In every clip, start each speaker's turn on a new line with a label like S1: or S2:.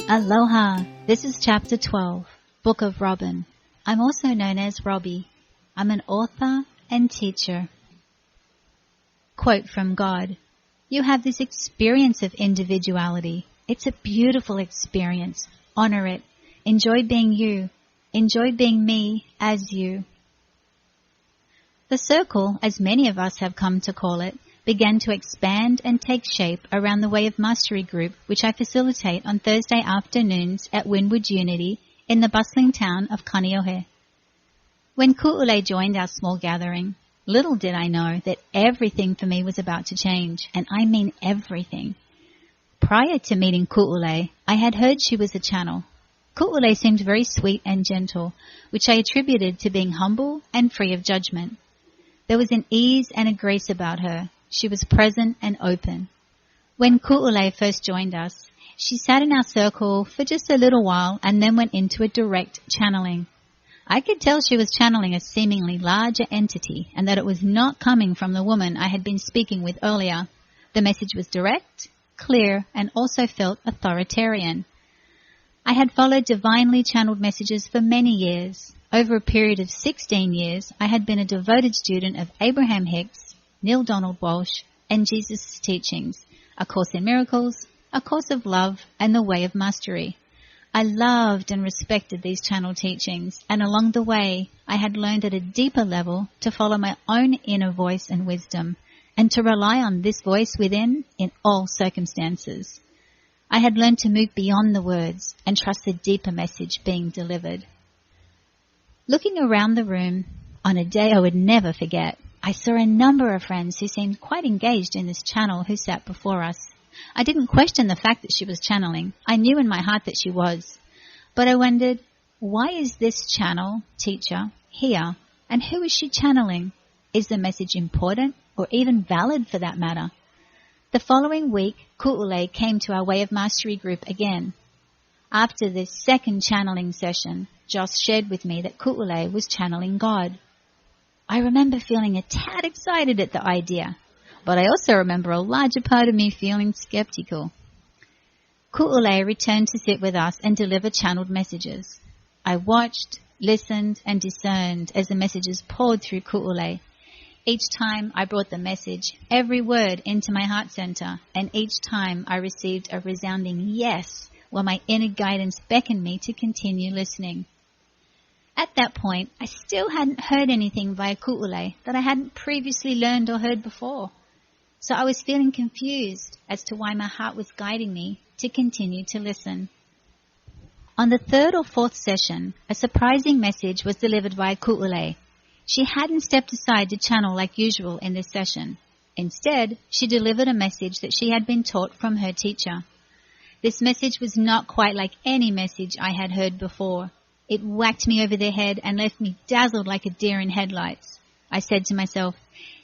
S1: Aloha! This is Chapter 12, Book of Robyn. I'm also known as Robbie. I'm an author and teacher. Quote from God. You have this experience of individuality. It's a beautiful experience. Honor it. Enjoy being you. Enjoy being me as you. The circle, as many of us have come to call it, began to expand and take shape around the Way of Mastery group, which I facilitate on Thursday afternoons at Wynwood Unity in the bustling town of Kaneohe. When Ukulele joined our small gathering, little did I know that everything for me was about to change, and I mean everything. Prior to meeting Ukulele, I had heard she was a channel. Ukulele seemed very sweet and gentle, which I attributed to being humble and free of judgment. There was an ease and a grace about her. She was present and open. When Ukulele first joined us, she sat in our circle for just a little while and then went into a direct channeling. I could tell she was channeling a seemingly larger entity and that it was not coming from the woman I had been speaking with earlier. The message was direct, clear, and also felt authoritarian. I had followed divinely channeled messages for many years. Over a period of 16 years, I had been a devoted student of Abraham Hicks, Neil Donald Walsh, and Jesus' teachings, A Course in Miracles, A Course of Love, and The Way of Mastery. I loved and respected these channel teachings, and along the way, I had learned at a deeper level to follow my own inner voice and wisdom, and to rely on this voice within in all circumstances. I had learned to move beyond the words and trust the deeper message being delivered. Looking around the room, on a day I would never forget, I saw a number of friends who seemed quite engaged in this channel who sat before us. I didn't question the fact that she was channeling. I knew in my heart that she was. But I wondered, why is this channel, teacher, here? And who is she channeling? Is the message important or even valid for that matter? The following week, Ukulele came to our Way of Mastery group again. After this second channeling session, Joss shared with me that Ukulele was channeling God. I remember feeling a tad excited at the idea, but I also remember a larger part of me feeling skeptical. Ukulele returned to sit with us and deliver channeled messages. I watched, listened, and discerned as the messages poured through Ukulele. Each time I brought the message, every word into my heart center, and each time I received a resounding yes, while my inner guidance beckoned me to continue listening. At that point, I still hadn't heard anything via Ukulele that I hadn't previously learned or heard before. So I was feeling confused as to why my heart was guiding me to continue to listen. On the third or fourth session, a surprising message was delivered via Ukulele. She hadn't stepped aside to channel like usual in this session. Instead, she delivered a message that she had been taught from her teacher. This message was not quite like any message I had heard before. It whacked me over the head and left me dazzled like a deer in headlights. I said to myself,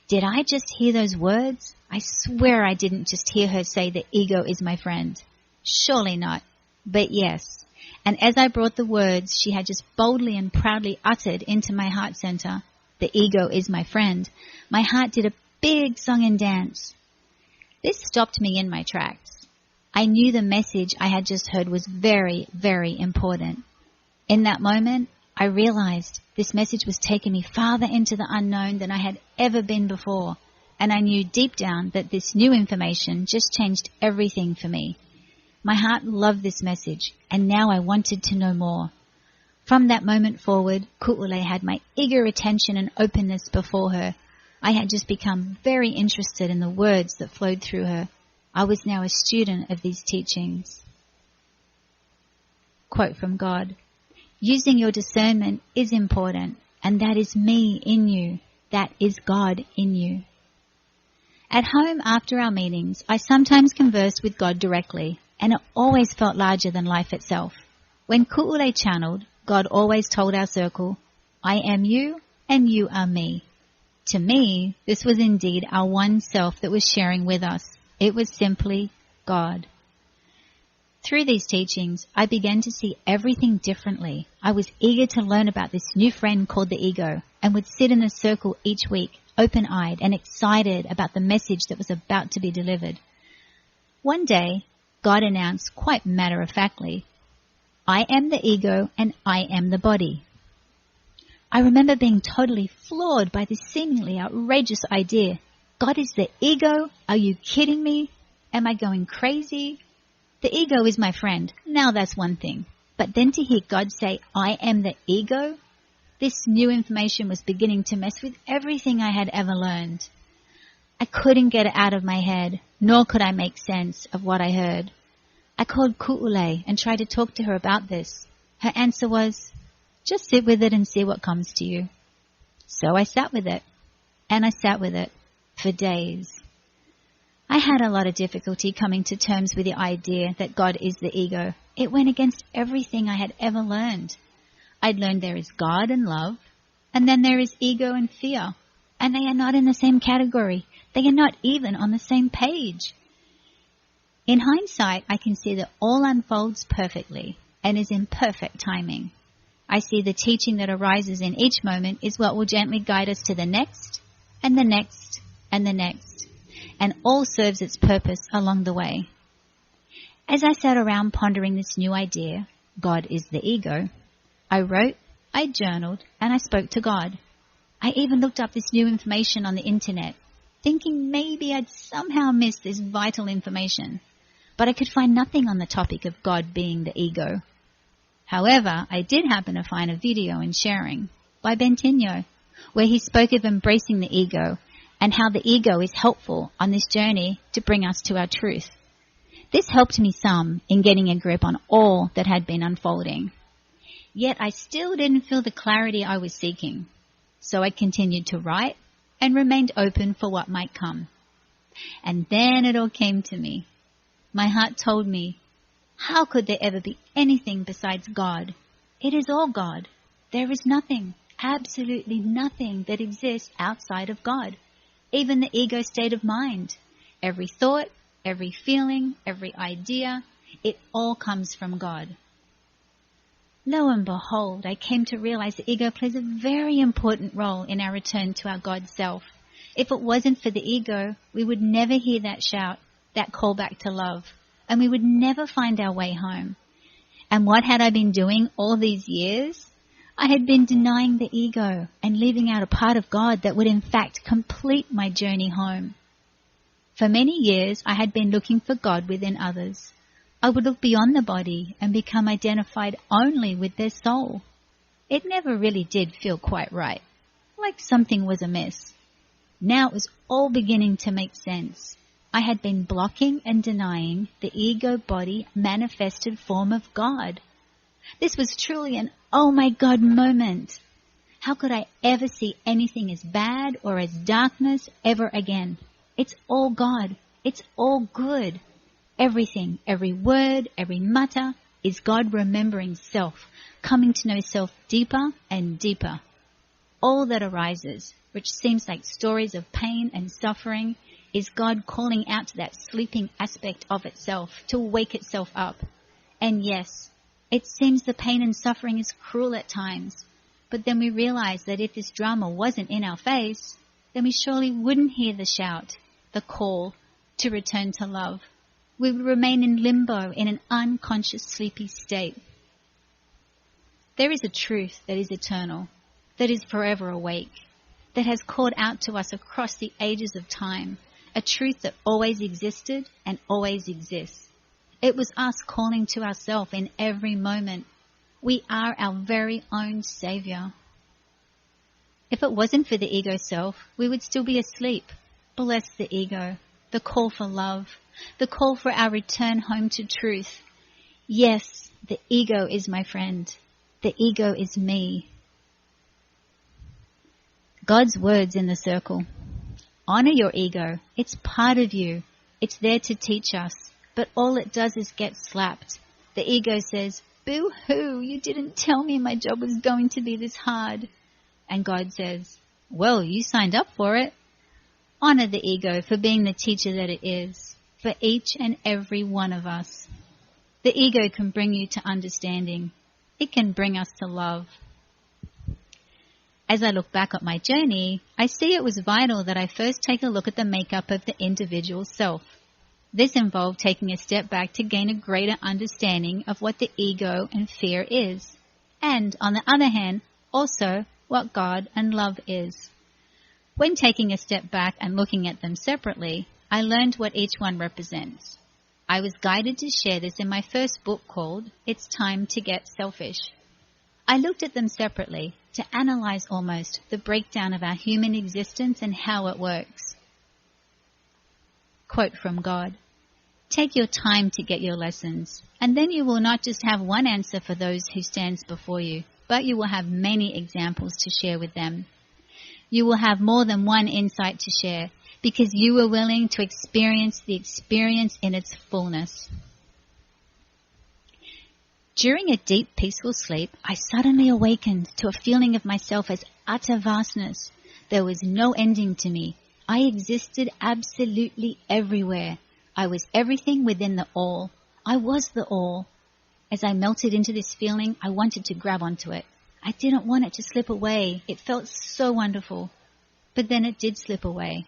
S1: did I just hear those words? I swear I didn't just hear her say the ego is my friend. Surely not. But yes. And as I brought the words she had just boldly and proudly uttered into my heart center, the ego is my friend, my heart did a big song and dance. This stopped me in my tracks. I knew the message I had just heard was very, very important. In that moment, I realized this message was taking me farther into the unknown than I had ever been before, and I knew deep down that this new information just changed everything for me. My heart loved this message, and now I wanted to know more. From that moment forward, Ukulele had my eager attention and openness before her. I had just become very interested in the words that flowed through her. I was now a student of these teachings. Quote from God. Using your discernment is important, and that is me in you. That is God in you. At home after our meetings, I sometimes conversed with God directly, and it always felt larger than life itself. When Ukulele channeled, God always told our circle, I am you, and you are me. To me, this was indeed our one self that was sharing with us. It was simply God. Through these teachings, I began to see everything differently. I was eager to learn about this new friend called the ego and would sit in a circle each week, open-eyed and excited about the message that was about to be delivered. One day, God announced quite matter-of-factly, I am the ego and I am the body. I remember being totally floored by this seemingly outrageous idea. God is the ego? Are you kidding me? Am I going crazy? The ego is my friend. Now that's one thing. But then to hear God say, I am the ego? This new information was beginning to mess with everything I had ever learned. I couldn't get it out of my head, nor could I make sense of what I heard. I called Ukulele and tried to talk to her about this. Her answer was, just sit with it and see what comes to you. So I sat with it, and I sat with it for days. I had a lot of difficulty coming to terms with the idea that God is the ego. It went against everything I had ever learned. I'd learned there is God and love, and then there is ego and fear, and they are not in the same category. They are not even on the same page. In hindsight, I can see that all unfolds perfectly and is in perfect timing. I see the teaching that arises in each moment is what will gently guide us to the next, and the next, and the next, and all serves its purpose along the way. As I sat around pondering this new idea, God is the ego, I wrote, I journaled, and I spoke to God. I even looked up this new information on the internet, thinking maybe I'd somehow missed this vital information, but I could find nothing on the topic of God being the ego. However, I did happen to find a video in Sharing by Bentinho, where he spoke of embracing the ego and how the ego is helpful on this journey to bring us to our truth. This helped me some in getting a grip on all that had been unfolding. Yet I still didn't feel the clarity I was seeking, so I continued to write and remained open for what might come. And then it all came to me. My heart told me, how could there ever be anything besides God? It is all God. There is nothing, absolutely nothing that exists outside of God, even the ego state of mind. Every thought, every feeling, every idea, it all comes from God. Lo and behold, I came to realize the ego plays a very important role in our return to our God self. If it wasn't for the ego, we would never hear that shout, that call back to love, and we would never find our way home. And what had I been doing all these years? I had been denying the ego and leaving out a part of God that would in fact complete my journey home. For many years, I had been looking for God within others. I would look beyond the body and become identified only with their soul. It never really did feel quite right, like something was amiss. Now it was all beginning to make sense. I had been blocking and denying the ego body manifested form of God. This was truly an oh my God moment. How could I ever see anything as bad or as darkness ever again? It's all God. It's all good. Everything, every word, every mutter is God remembering self, coming to know self deeper and deeper. All that arises, which seems like stories of pain and suffering, is God calling out to that sleeping aspect of itself to wake itself up. And yes, it seems the pain and suffering is cruel at times, but then we realize that if this drama wasn't in our face, then we surely wouldn't hear the shout, the call to return to love. We would remain in limbo in an unconscious sleepy state. There is a truth that is eternal, that is forever awake, that has called out to us across the ages of time, a truth that always existed and always exists. It was us calling to ourselves in every moment. We are our very own Savior. If it wasn't for the ego self, we would still be asleep. Bless the ego, the call for love, the call for our return home to truth. Yes, the ego is my friend. The ego is me. God's words in the circle. Honor your ego. It's part of you. It's there to teach us. But all it does is get slapped. The ego says, boo-hoo, you didn't tell me my job was going to be this hard. And God says, well, you signed up for it. Honor the ego for being the teacher that it is, for each and every one of us. The ego can bring you to understanding. It can bring us to love. As I look back at my journey, I see it was vital that I first take a look at the makeup of the individual self. This involved taking a step back to gain a greater understanding of what the ego and fear is, and, on the other hand, also what God and love is. When taking a step back and looking at them separately, I learned what each one represents. I was guided to share this in my first book called It's Time to Get Selfish. I looked at them separately to analyze almost the breakdown of our human existence and how it works. Quote from God, "Take your time to get your lessons, and then you will not just have one answer for those who stands before you, but you will have many examples to share with them. You will have more than one insight to share, because you were willing to experience the experience in its fullness." During a deep, peaceful sleep, I suddenly awakened to a feeling of myself as utter vastness. There was no ending to me. I existed absolutely everywhere. I was everything within the all. I was the all. As I melted into this feeling, I wanted to grab onto it. I didn't want it to slip away. It felt so wonderful. But then it did slip away.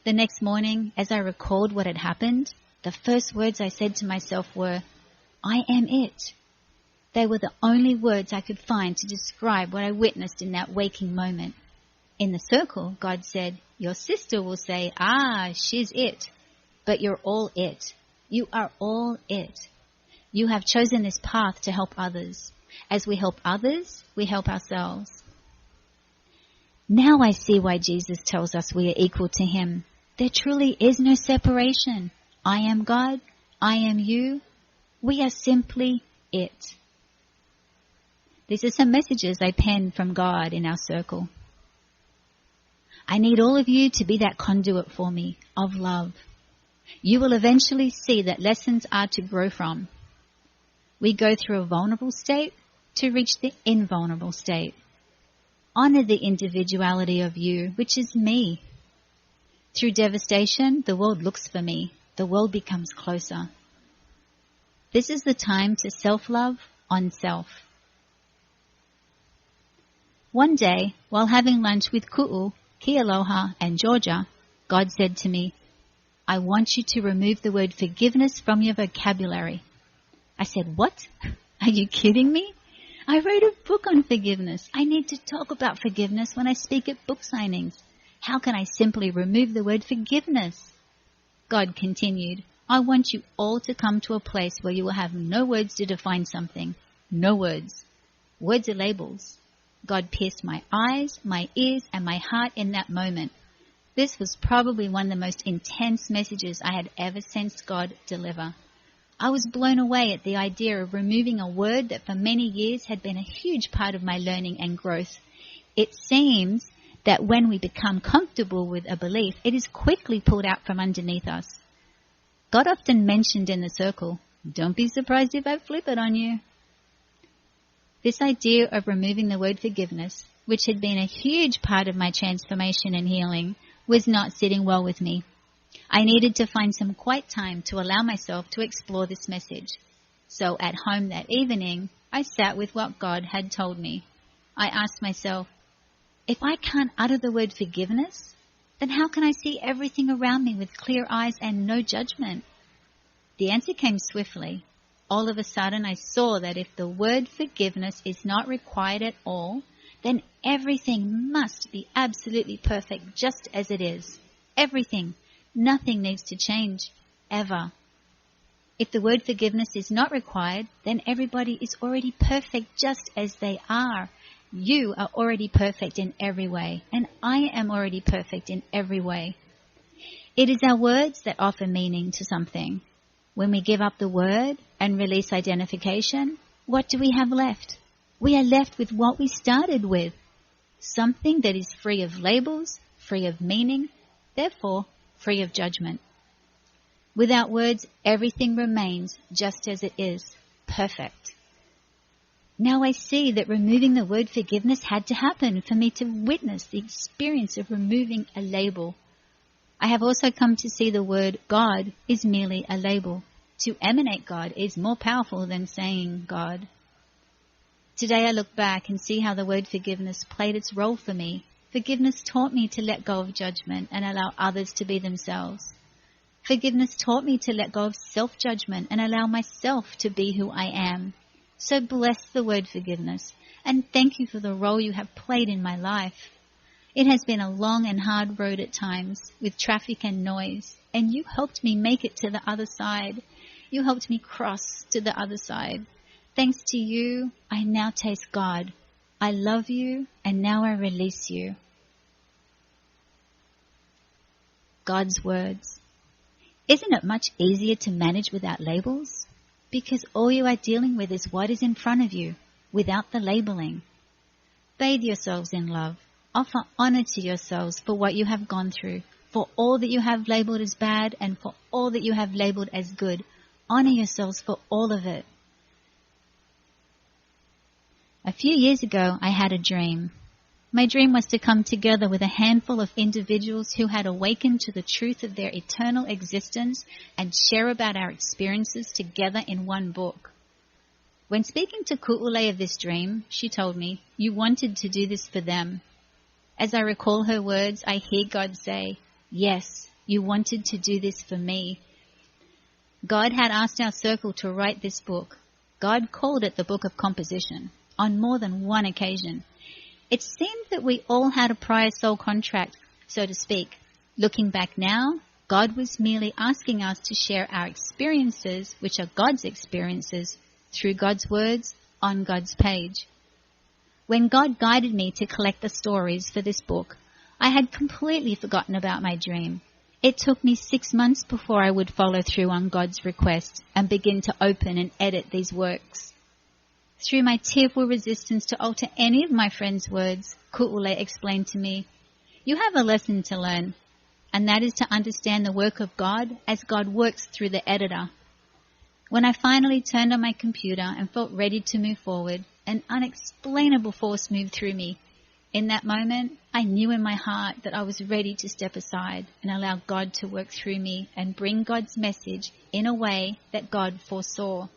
S1: The next morning, as I recalled what had happened, the first words I said to myself were, "I am it." They were the only words I could find to describe what I witnessed in that waking moment. In the circle, God said, "Your sister will say, she's it. But you're all it. You are all it. You have chosen this path to help others. As we help others, we help ourselves." Now I see why Jesus tells us we are equal to Him. There truly is no separation. I am God. I am you. We are simply it. These are some messages I penned from God in our circle. I need all of you to be that conduit for me of love. You will eventually see that lessons are to grow from. We go through a vulnerable state to reach the invulnerable state. Honor the individuality of you, which is me. Through devastation, the world looks for me. The world becomes closer. This is the time to self-love on self. One day, while having lunch with Ku'u, Ki Aloha, and Georgia, God said to me, "I want you to remove the word forgiveness from your vocabulary." I said, "What? Are you kidding me? I wrote a book on forgiveness. I need to talk about forgiveness when I speak at book signings. How can I simply remove the word forgiveness?" God continued, "I want you all to come to a place where you will have no words to define something. No words. Words are labels." God pierced my eyes, my ears, and my heart in that moment. This was probably one of the most intense messages I had ever sensed God deliver. I was blown away at the idea of removing a word that for many years had been a huge part of my learning and growth. It seems that when we become comfortable with a belief, it is quickly pulled out from underneath us. God often mentioned in the circle, "Don't be surprised if I flip it on you." This idea of removing the word forgiveness, which had been a huge part of my transformation and healing, was not sitting well with me. I needed to find some quiet time to allow myself to explore this message. So at home that evening, I sat with what God had told me. I asked myself, if I can't utter the word forgiveness, then how can I see everything around me with clear eyes and no judgment? The answer came swiftly. All of a sudden, I saw that if the word forgiveness is not required at all, then everything must be absolutely perfect just as it is. Everything. Nothing needs to change, ever. If the word forgiveness is not required, then everybody is already perfect just as they are. You are already perfect in every way, and I am already perfect in every way. It is our words that offer meaning to something. When we give up the word and release identification, what do we have left? We are left with what we started with. Something that is free of labels, free of meaning, therefore free of judgment. Without words, everything remains just as it is, perfect. Now I see that removing the word forgiveness had to happen for me to witness the experience of removing a label. I have also come to see the word God is merely a label. To emanate God is more powerful than saying God. Today I look back and see how the word forgiveness played its role for me. Forgiveness taught me to let go of judgment and allow others to be themselves. Forgiveness taught me to let go of self-judgment and allow myself to be who I am. So bless the word forgiveness, and thank you for the role you have played in my life. It has been a long and hard road at times, with traffic and noise, and you helped me make it to the other side. You helped me cross to the other side. Thanks to you, I now taste God. I love you, and now I release you. God's words. Isn't it much easier to manage without labels? Because all you are dealing with is what is in front of you, without the labeling. Bathe yourselves in love. Offer honor to yourselves for what you have gone through, for all that you have labeled as bad and for all that you have labeled as good. Honor yourselves for all of it. A few years ago, I had a dream. My dream was to come together with a handful of individuals who had awakened to the truth of their eternal existence and share about our experiences together in one book. When speaking to Ukulele of this dream, she told me, "You wanted to do this for them." As I recall her words, I hear God say, "Yes, you wanted to do this for me." God had asked our circle to write this book. God called it the Book of Composition on more than one occasion. It seemed that we all had a prior soul contract, so to speak. Looking back now, God was merely asking us to share our experiences, which are God's experiences, through God's words on God's page. When God guided me to collect the stories for this book, I had completely forgotten about my dream. It took me 6 months before I would follow through on God's request and begin to open and edit these works. Through my tearful resistance to alter any of my friends' words, Ukulele explained to me, "You have a lesson to learn, and that is to understand the work of God as God works through the editor." When I finally turned on my computer and felt ready to move forward, an unexplainable force moved through me. In that moment, I knew in my heart that I was ready to step aside and allow God to work through me and bring God's message in a way that God foresaw.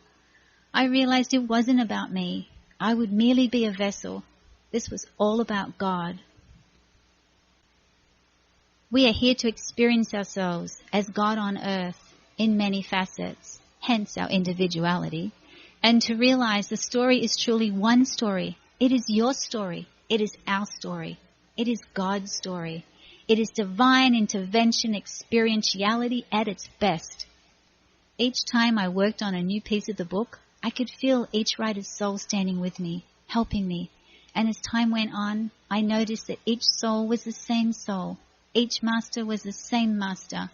S1: I realized it wasn't about me. I would merely be a vessel. This was all about God. We are here to experience ourselves as God on earth in many facets, hence our individuality, and to realize the story is truly one story. It is your story. It is our story. It is God's story. It is divine intervention experientiality at its best. Each time I worked on a new piece of the book, I could feel each writer's soul standing with me, helping me. And as time went on, I noticed that each soul was the same soul. Each master was the same master.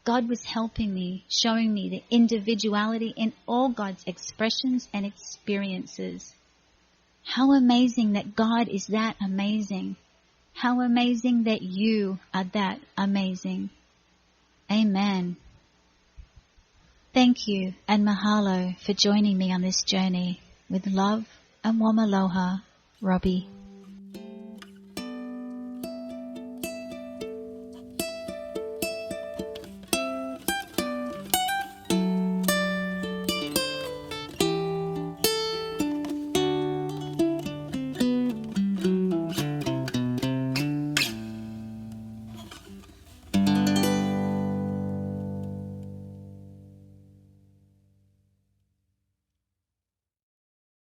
S1: God was helping me, showing me the individuality in all God's expressions and experiences. How amazing that God is that amazing. How amazing that you are that amazing. Amen. Thank you and mahalo for joining me on this journey. With love and warm aloha, Robyn.